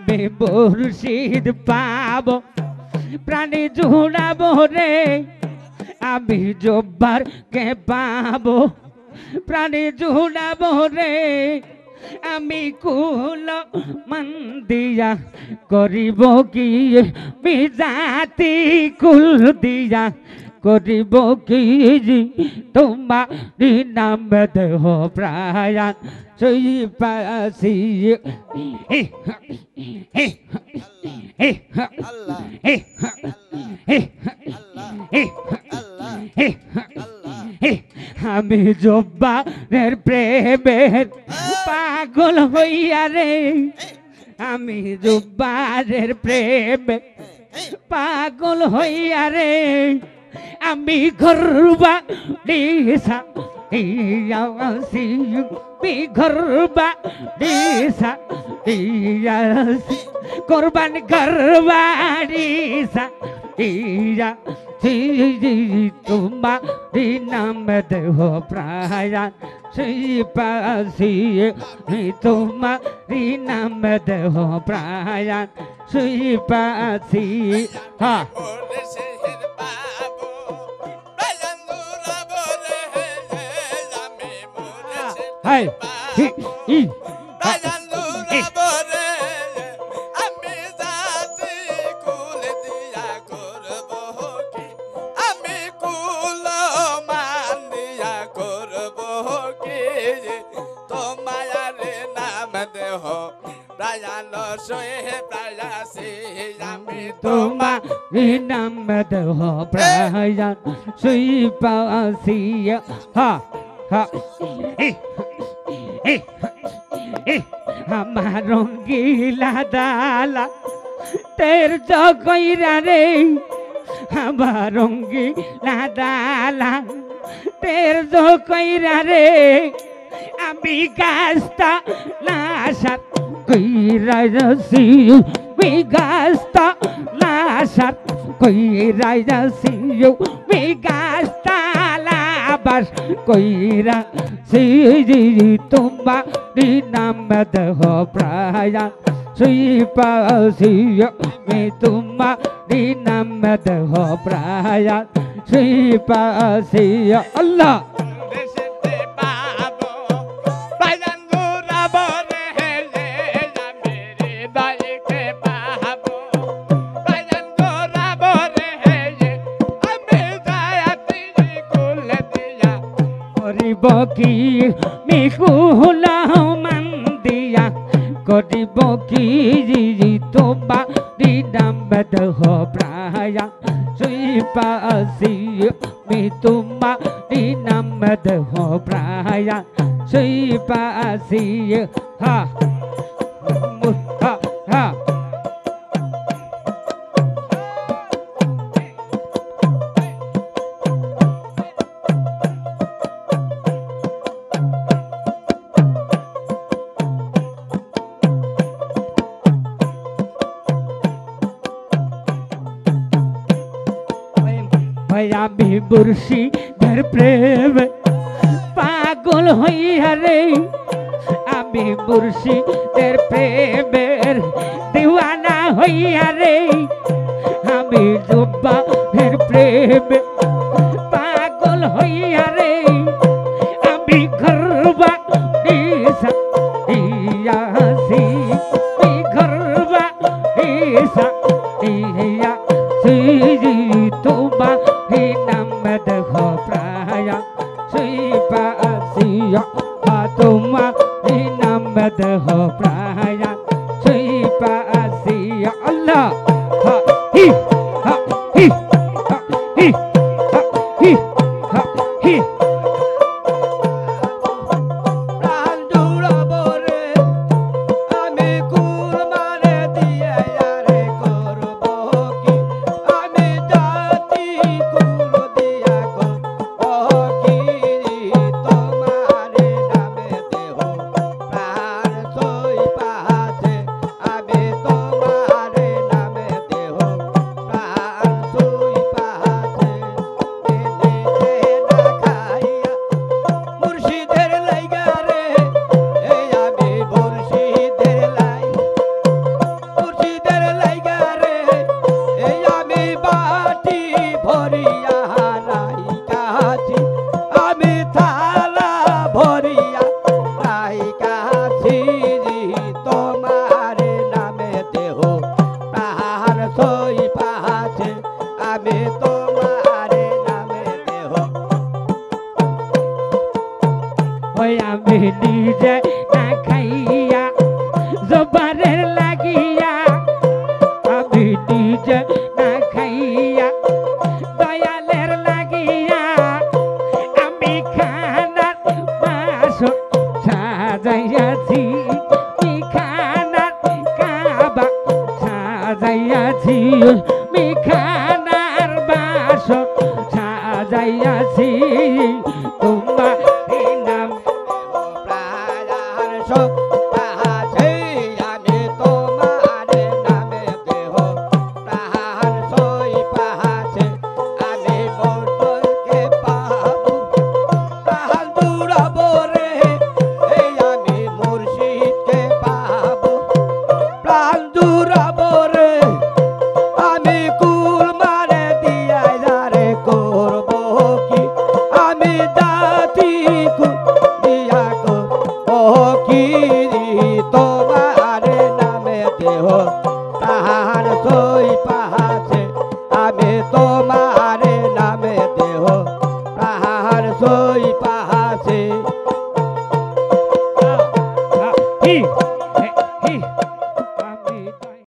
আমি মুর্শিদ পাবো প্রাণী জুড়াবো রে আমি জব্বার কে পাবো প্রাণী জুড়াবো রে আমি কুল মন্দিয়া করিব কি বিজাতি কুল দিয়া করিব কি তোমারি নাম দেহ প্রায়ান সেই পাশি আমি জব্বারের প্রেমের পাগল হইয়া রে আমি জব্বারের প্রেমে পাগল হইয়া রে আমি ঘরবা দিশা ইয়াসি বি ঘরবা দিশা ইয়াসি কুরবান ঘরবা দিশা ইয়া তোমারি নাম দেহ প্রায়ান সেই পাশি তোমারি নাম দেহ প্রায়ান সেই পাশি হ্যাঁ হাই ই তোমারি নাম দেহ প্রায়ান সেই পাশি হা হা আমার রঙ্গিলা দালা তের জগইরা রে আমার রঙ্গিলা দালা তের জগইরা রে আমি গাছটা লাশাত কইরা যাসি আমি গাছটা লাশাত কইরা যাসি আমি গাছটা লাবাস কইরা সেই তোমারি নাম দেহ প্রায়ান সেই পাশি আমি তোমারি নাম দেহ প্রায়ান সেই পাশি আল্লাহ কি মিকুলা মন্দিয়া করিব কি তোমারি নাম দেহ প্রায়ান সেই পাশি আমি তোমারি নাম দেহ প্রায়ান সেই পাশি হা হা হা আমি মুর্শিদের প্রেম পাগল হইয়া রে আমি মুর্শিদের প্রেমের দিওয়ানা হইয়া রে আমি জব্বারের প্রেমে পাগল হইয়া রে আমি ঘরবা দিশা ইয়াসি ঘরবা দিশা ইয়াসি তোমারি নাম দেহ প্রায়ান সেই পাশি তোমারি নাম দেহ প্রায়ান সেই পাশি আল্লাহ হি হি হি নিজে না খাইয়া জবারের লাগিয়া আমি নিজে না খাইয়া দয়ালের লাগিয়া আমি খানার বাসর সাজাইয়াছি মিখানার কাবা সাজাইয়াছি মিখানার বাসর সাজাইয়াছি তোমার